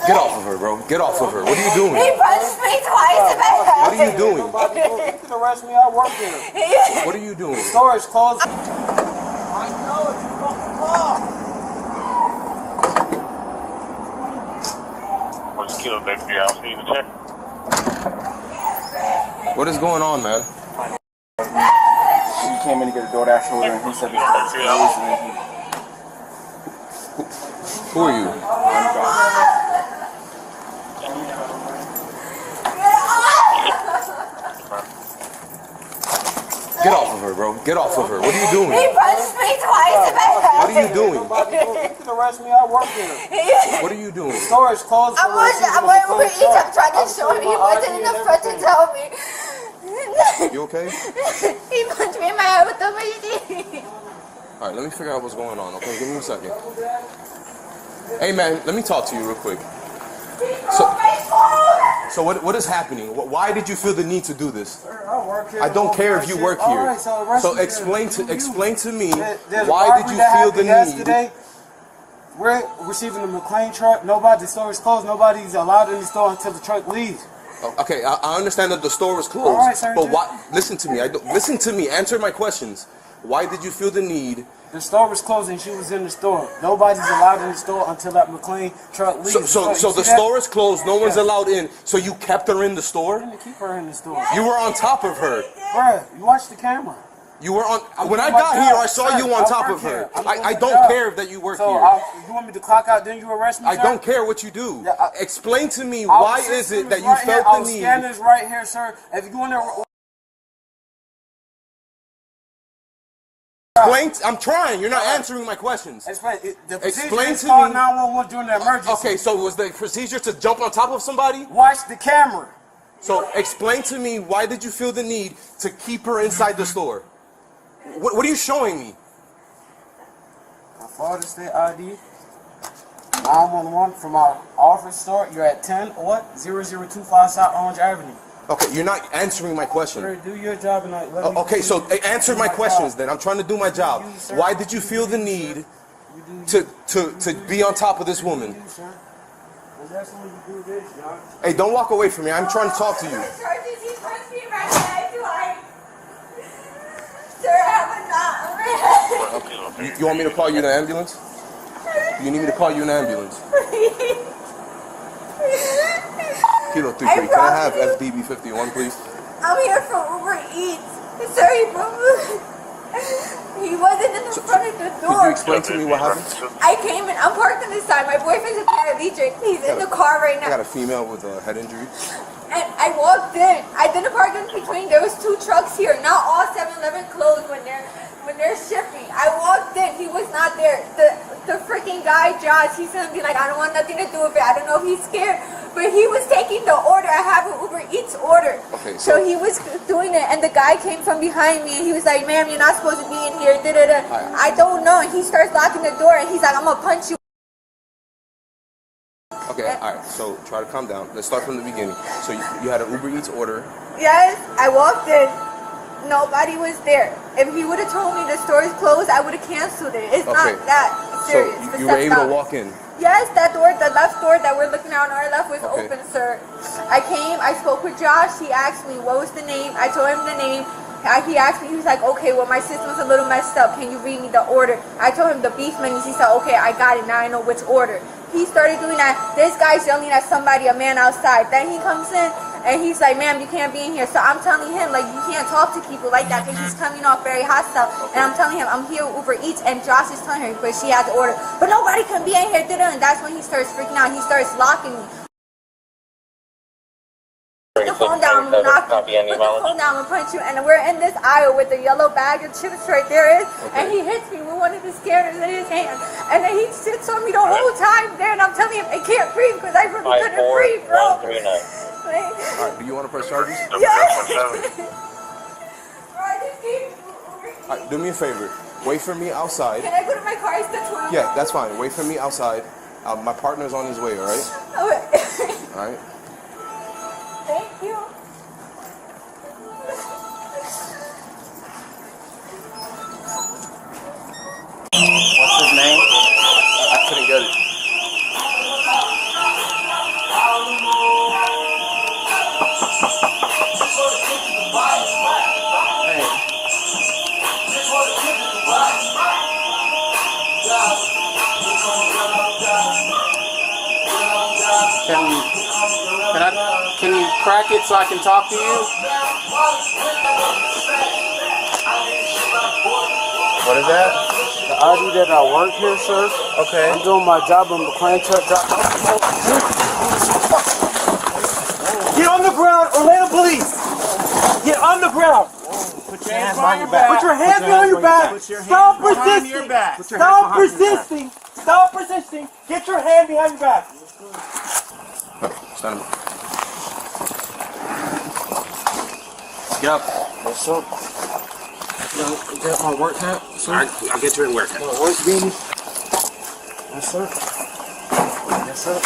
Get off of her, bro. Get off of her. What are you doing? He punched me twice in my head. What are you doing? You can arrest me. I work here. What are you doing? The store is closed. I know it's your fucking car. What's the kilo, baby? I'll see you in the check. What is going on, man? He came in to get a DoorDash order and he said Who are you? Get off of her, bro. Get off of her. What are you doing? He punched me twice in my head. What are you doing? You can arrest me. I work here. What are you doing? The store is closed. I'm over each. I'm trying to show him. He wasn't in the front to tell me. You okay? He punched me in my head with the machine. All right, let me figure out what's going on, okay? Give me a second. Hey, man, let me talk to you real quick. So what is happening? Why did you feel the need to do this? I work here. I don't care if you work here. Right, so explain to me There's why did you feel the need? Yesterday, we're receiving the McLean truck. The store is closed. Nobody's allowed in the store until the truck leaves. Okay, I understand that the store was closed. All right, sir, but why? Listen to me. Listen to me. Answer my questions. Why did you feel the need? The store was closed and she was in the store. Nobody's allowed in the store until that McLean truck leaves. So the store is closed. No one's allowed in. So you kept her in the store? I didn't keep her in the store. You were on top of her. Bruh, you watch the camera. You were on. When I got here, I saw you on top of her. I don't care that you work here. You want me to clock out, then you arrest me, I sir? don't care what you do. Yeah, Explain to me why is it that you felt the need. Our scanner's right here, sir. If you go in there. I'm trying. You're not answering my questions. Explain to me. 911 during the emergency. Okay, so was the procedure to jump on top of somebody? Watch the camera. So explain to me, why did you feel the need to keep her inside the store? What are you showing me? My Father's Day ID. 911 from our office store. You're at 10 what? 0025 South Orange Avenue. Okay, you're not answering my question. Sir, do your job and let me okay, so answer my questions then. I'm trying to do my job. Why did you feel the need to be on top of this woman? Hey, don't walk away from me. I'm trying to talk to you. You want me to call you an ambulance? You need me to call you an ambulance? Kilo 33. Can I have FDB 51, please? I'm here for Uber Eats. Sorry, bro. He wasn't in the front of the door. Could you explain to me what happened? I came in. I'm parked on this side. My boyfriend's a paralegic. He's in the car right now. I got a female with a head injury. And I walked in. I didn't park in between. There was 2 trucks here. Not all 7-Eleven closed when they're shifting. I walked in. He was not there. The freaking guy, Josh, he's gonna be like, I don't want nothing to do with it. I don't know if he's scared. But he was taking the order. I have an Uber Eats order. Okay, so he was doing it, and the guy came from behind me, and he was like, ma'am, you're not supposed to be in here. Da-da-da. I don't know. And he starts locking the door, and he's like, I'm going to punch you. Okay, all right. So try to calm down. Let's start from the beginning. So you had an Uber Eats order. Yes, I walked in. Nobody was there. If he would have told me the store is closed, I would have canceled it. It's not that serious. So you were able to walk in? Yes, that door, the left door that we're looking at on our left was open, sir. I came, I spoke with Josh. He asked me, what was the name? I told him the name. He asked me, he was like, okay, well, my system's a little messed up. Can you read me the order? I told him the beef menus. He said, okay, I got it. Now I know which order. He started doing that. This guy's yelling at somebody, a man outside. Then he comes in, and he's like, ma'am, you can't be in here. So I'm telling him, like, you can't talk to people like that because he's coming off very hostile. And I'm telling him, I'm here with Uber Eats, and Josh is telling her, but she had to order. But nobody can be in here. And that's when he starts freaking out. He starts locking me. Put the phone down, I'm knock you. Put the phone down and punch you. And we're in this aisle with the yellow bag of chips right there. And he hits me with one of the scanners in his hand. And then he sits on me the whole time there. And I'm telling him, I can't breathe because I really couldn't breathe, bro. Alright, do you want to press charges? Yes. Alright, do me a favor. Wait for me outside. Can I go to my car? It's the 20. Yeah, that's fine. Wait for me outside. My partner's on his way, alright? Okay. Alright? Thank you. What's his name? I couldn't get it. Can you crack it so I can talk to you? What is that? The ID that I work here, sir. Okay. I'm doing my job on the McLean truck. Get on the ground, Orlando police! Get on the ground! Put your hands behind your back. Put your hands behind your back! Stop resisting! Stop resisting! Stop resisting! Get your hand behind your back! Stand up. Get up. What's up? You got my work hat, sir? I'll get you in work. My work beanie? Yes, sir. Yes, sir.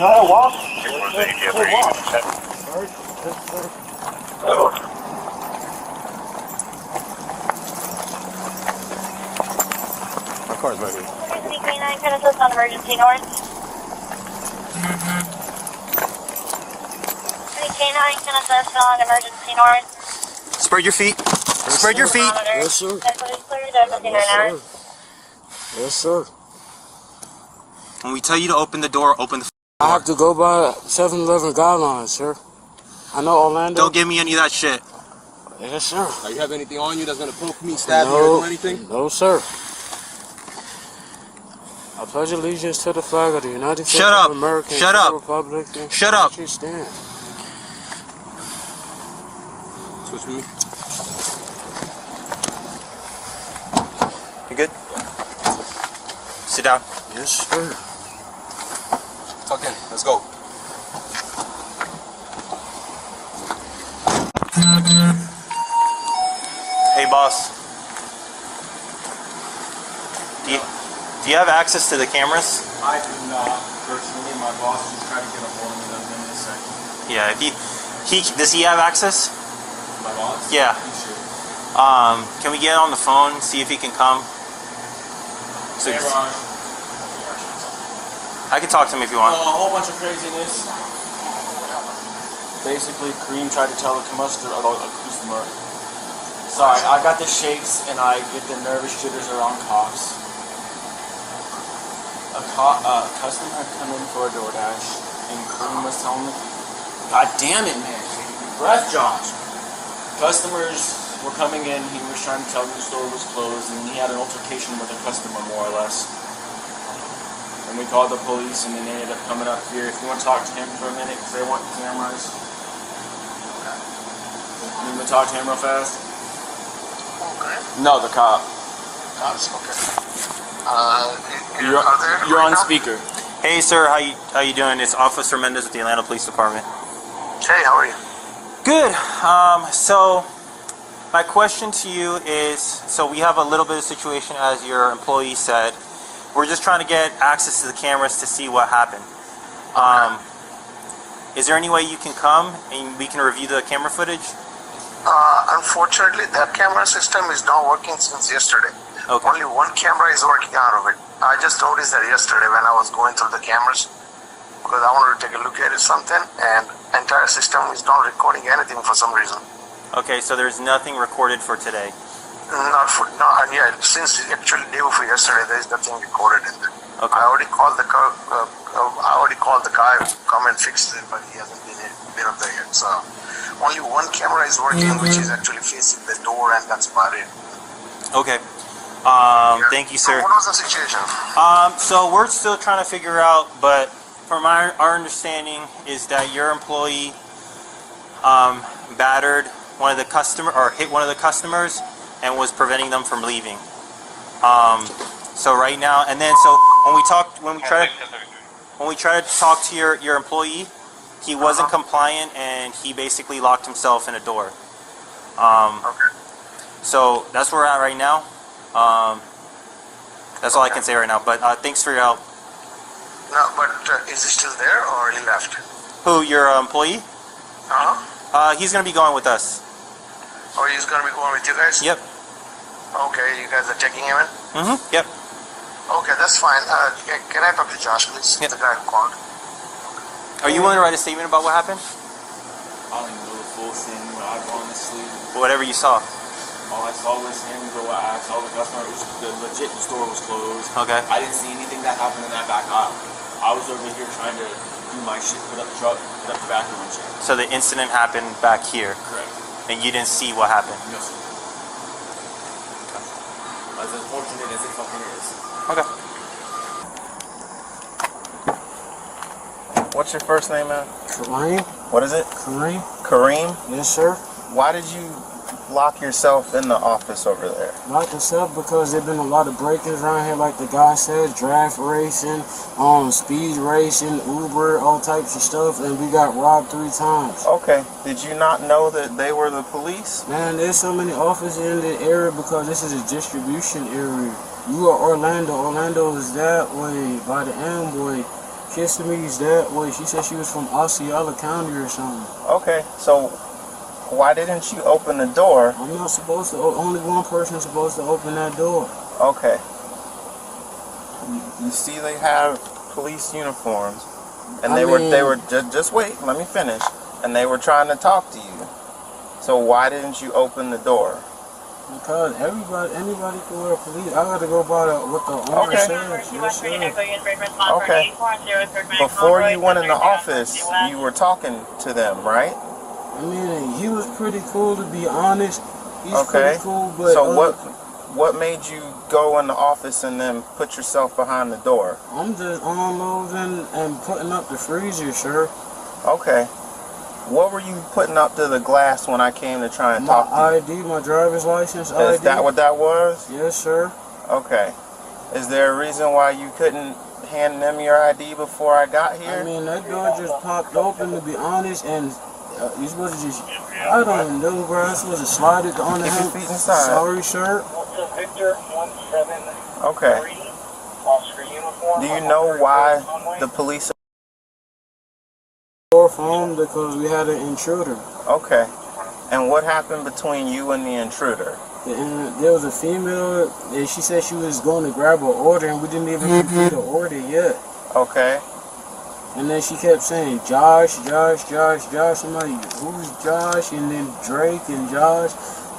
Know how to walk? My car's right here. Canine, can assist on emergency north. Canine, can assist on emergency north. Spread your feet. Spread your feet. Yes, sir. Yes, sir. When we tell you to open the door, open the I have to go by 7-Eleven guidelines, sir. I know Orlando. Don't give me any of that shit. Yes, sir. You have anything on you that's gonna poke me, stab me, or do anything? No, sir. I pledge allegiance to the flag of the United States Shut up. of America. Shut up. Republic. And Shut up. Stand. Switch with me. You good? Sit down. Yes, sir. Tuck in. Let's go. Hey, boss. Do you have access to the cameras? I do not personally. My boss just tried to get a hold of me in a second. Yeah. If he does he have access? My boss? Yeah. He should. Can we get on the phone, see if he can come? Hey, Ron. I can talk to him if you want. A whole bunch of craziness. Basically, Kareem tried to tell a customer. Sorry, I got the shakes and I get the nervous jitters around cops. A customer had come in for a DoorDash and Kareem was telling me, God damn it, man. Breath, Josh. Customers were coming in, he was trying to tell them the store was closed, and he had an altercation with a customer, more or less. And we called the police, and then they ended up coming up here. If you want to talk to him for a minute, because they want cameras. You want to talk to him real fast? Okay. No, the cop. Cops, okay. You're on speaker. Hey, sir, how you doing? It's Officer Mendez with the Atlanta Police Department. Hey, how are you? Good. So my question to you is, so we have a little bit of situation, as your employee said. We're just trying to get access to the cameras to see what happened. Is there any way you can come and we can review the camera footage? Unfortunately, that camera system is not working since yesterday. Okay. Only one camera is working out of it. I just noticed that yesterday when I was going through the cameras, because I wanted to take a look at it something, and entire system is not recording anything for some reason. Okay, so there's nothing recorded for today. Yeah, since actually day before yesterday, there is nothing recorded in there. Okay. I already called the guy who come and fixed it, but he hasn't been up there yet. So only one camera is working, which is actually facing the door, and that's about it. Okay. Thank you, sir. What was the situation? So we're still trying to figure out, but from our understanding is that your employee battered one of the hit one of the customers and was preventing them from leaving. So right now, and then so when we tried to talk to your employee, he wasn't compliant and he basically locked himself in a door. Okay. So that's where we're at right now. That's all I can say right now. But thanks for your help. No, but is he still there or he left? Who, your employee? He's gonna be going with us. Or he's gonna be going with you guys? Yep. Okay, you guys are checking him in? Yep. Okay, that's fine. Can I talk to Josh, please? Yeah. The guy who called. Are you willing to write a statement about what happened? I don't even know the full thing. I honestly, Whatever you saw. all I saw was him go. I saw the customer. It was the legit. The store was closed. Okay. I didn't see anything that happened in that back aisle. I was over here trying to do my shit, put up the truck, put up the bathroom and shit. So the incident happened back here, Correct. and you didn't see what happened. No, sir. As unfortunate as it fucking is. Okay. What's your first name, man? Kareem? What is it? Kareem? Kareem? Yes, sir. Why did you lock yourself in the office over there? Like I said, because there's been a lot of break-ins around here, like the guy said, draft racing, speed racing, Uber, all types of stuff, and we got robbed 3 times. Okay. Did you not know that they were the police? Man, there's so many offices in the area because this is a distribution area. You are Orlando. Orlando is that way by the Amway. Kissimmee is that way. She said she was from Osceola County or something. Okay. So why didn't you open the door? I'm not supposed to. Only one person is supposed to open that door. Okay. You see they have police uniforms, and they were just wait, let me finish. And they were trying to talk to you. So why didn't you open the door? Because anybody can wear a police. I gotta go by what the owner says. Yes, sir. Okay. Before you went in the office, you were talking to them, right? I mean, he was pretty cool, to be honest. He's Okay. pretty cool, but So what made you go in the office and then put yourself behind the door? I'm just unloading and putting up the freezer, sir. Okay. What were you putting up to the glass when I came to try and talk to My ID, my driver's license you? ID. Is that what that was? Yes, sir. Okay. Is there a reason why you couldn't hand them your ID before I got here? I mean, that door just popped open, to be honest, and you're supposed to just, I don't even know, bro. I'm supposed to slide it on the Keep your feet inside. Sorry, sir. Okay. Do you know why the police... Door phone because we had an intruder. Okay. And what happened between you and the intruder? And there was a female, and she said she was going to grab her order, and we didn't even complete the order yet. Okay. And then she kept saying, Josh, Josh, Josh, Josh. I'm like, who's Josh? And then Drake and Josh.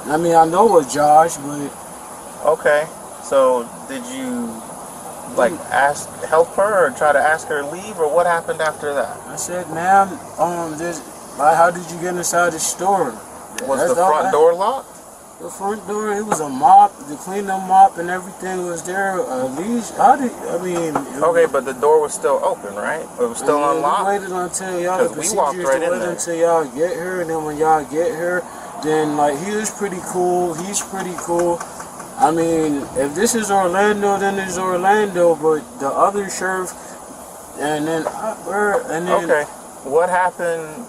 I mean, I know it's Josh, but... Okay. So, did you, help her or try to ask her to leave, or what happened after that? I said, ma'am, how did you get inside the store? Was the front door locked? The front door, it was a mop, the cleanup mop and everything was there. At least, Okay, but the door was still open, right? It was still unlocked? We waited until y'all, the we walked procedures right to in wait there. until y'all get here, and then when y'all get here, then he was pretty cool, he's pretty cool. I mean, if this is Orlando, then it's Orlando, but the other sheriff, and then Okay. What happened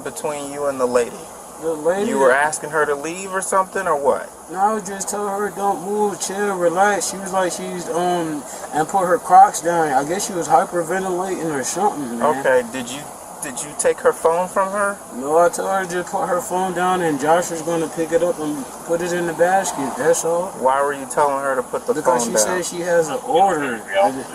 between you and the lady? the lady... You were asking her to leave or something, or what? No, I was just telling her, don't move, chill, relax. She was like, and put her Crocs down. I guess she was hyperventilating or something, man. Okay, did you take her phone from her? No, I told her to just put her phone down and Josh was going to pick it up and put it in the basket, that's all. Why were you telling her to put the Because phone she down? said she has an order.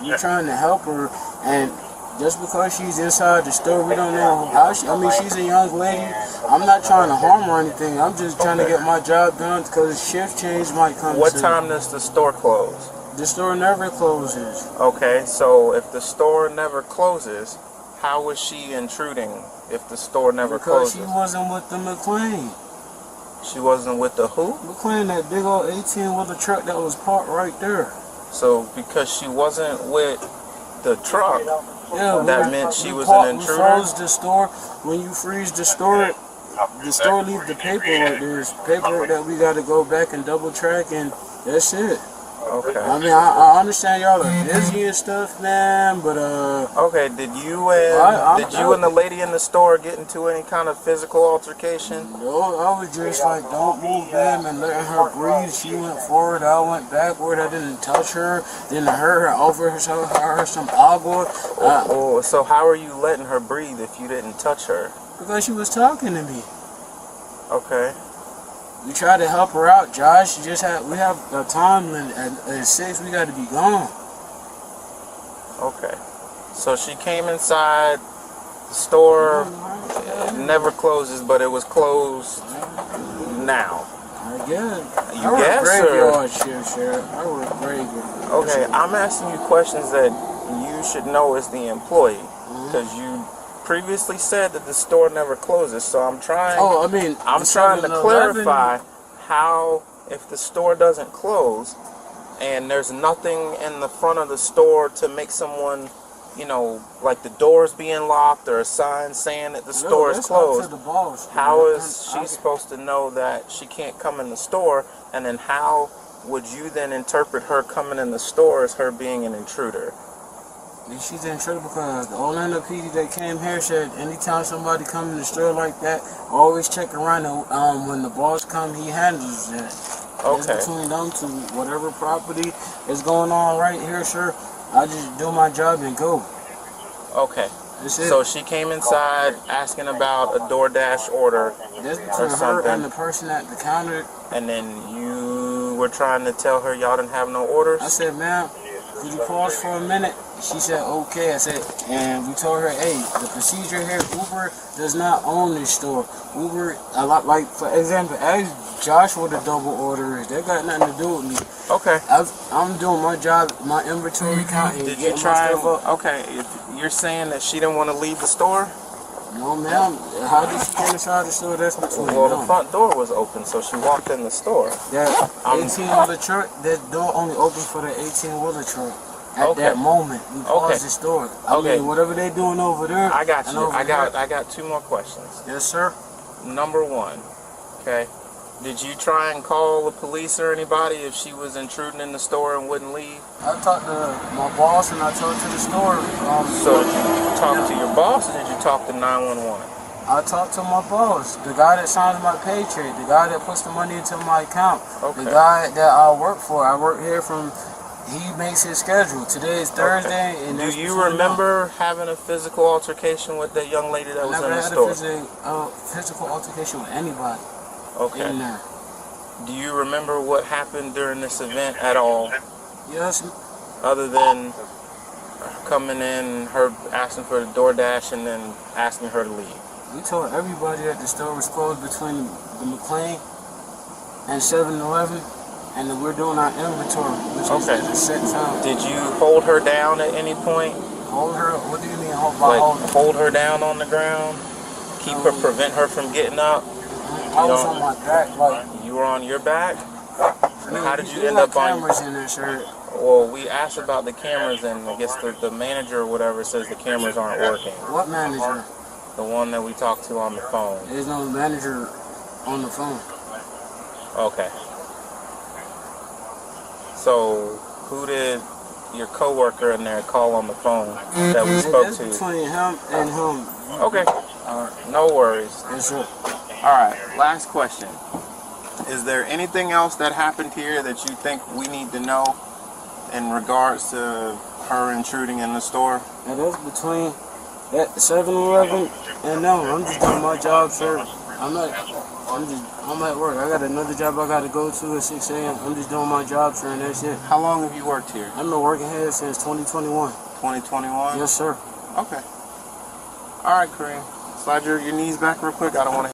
You're trying to help her, and just because she's inside the store, we don't know how she's a young lady. I'm not trying to harm her or anything. I'm just trying to get my job done because shift change might come What soon. time does the store close? The store never closes. Okay, so if the store never closes, how was she intruding if the store never Because closes? she wasn't with the McLean. She wasn't with the who? McLean, that big old 18-wheeler truck that was parked right there. So because she wasn't with the truck, Yeah, that meant she was an intruder? We froze the store. When you freeze the store leaves the paperwork. There's paperwork that we got to go back and double track, and that's it. Okay. I mean, I understand y'all are busy and stuff, man, but Okay, did you and the lady in the store get into any kind of physical altercation? no, I was just like, don't move, ma'am, and letting her breathe. She went forward, I went backward. I didn't touch her. Then her over her some agua. So how are you letting her breathe if you didn't touch her? Because she was talking to me. Okay. We try to help her out, Josh. We have a time limit. At 6, we got to be gone. Okay. So she came inside the store. It never closes, but it was closed now. I guess. You guess, or? Graveyard shift, Sheriff. I work graveyard. Okay, I'm asking you questions that you should know as the employee, because you previously said that the store never closes. So I'm trying. Oh, I mean, I'm trying to clarify how, if the store doesn't close, and there's nothing in the front of the store to make someone, you know, like the doors being locked or a sign saying that the store is closed, how is she supposed to know that she can't come in the store? And then how would you then interpret her coming in the store as her being an intruder? She's in trouble because the Orlando PD that came here said anytime somebody come in the store like that, always check around. When the boss come, he handles that. Okay. It's between them two, whatever property is going on right here, sir, I just do my job and go. Okay. So she came inside asking about a DoorDash order That's or between her something, and the person at the counter. and then you were trying to tell her y'all didn't have no orders? I said, ma'am, could you pause for a minute? She said, okay. I said, and we told her, hey, the procedure here, Uber does not own this store. Uber, a lot, like, for example, ask Josh what a double order is. That got nothing to do with me. Okay. I'm doing my job, my inventory count, and Did you try? Okay, if you're saying that she didn't want to leave the store? No, ma'am. How did she get inside the store? That's between Well, them. the front door was open, so she walked in the store. That 18-wheeler truck, that door only opened for the 18-wheeler truck. At that moment, we paused the store. I mean, whatever they're doing over there. I got you. I got 2 more questions. Yes, sir. Number 1, okay. Did you try and call the police or anybody if she was intruding in the store and wouldn't leave? I talked to my boss and I talked to the store. So did you talk to your boss or did you talk to 911? I talked to my boss, the guy that signs my paycheck, the guy that puts the money into my account, the guy that I work for. I work here from. He makes his schedule. Today is Thursday. And do you remember having a physical altercation with that young lady that was in the store? I never had a physical altercation with anybody. Okay. In there. Do you remember what happened during this event at all? Yes. Other than coming in, her asking for the DoorDash, and then asking her to leave? We told everybody that the store was closed between the McLean and 7-Eleven. And then we're doing our inventory, which is at a set time. Did you hold her down at any point? Hold her? What do you mean hold by holding? Hold her down on the ground? Keep her, prevent her from getting up? I was on my back, like. You were on your back? How did you end up on? Cameras in there, sir. Well, we asked about the cameras, and I guess the manager or whatever says the cameras aren't working. What manager? The one that we talked to on the phone. There's no manager on the phone. Okay. So, who did your coworker in there call on the phone that we spoke to? Between him and him. Okay. No worries. Yes, sir. Alright, last question. Is there anything else that happened here that you think we need to know in regards to her intruding in the store? And that's between that 7-Eleven and no. I'm just doing my job, sir. I'm at work. I got another job I got to go to at 6 a.m. I'm just doing my job, sir, and that's it. How long have you worked here? I've been working here since 2021. 2021? Yes, sir. Okay. All right, Kareem. Slide your knees back real quick. I don't want to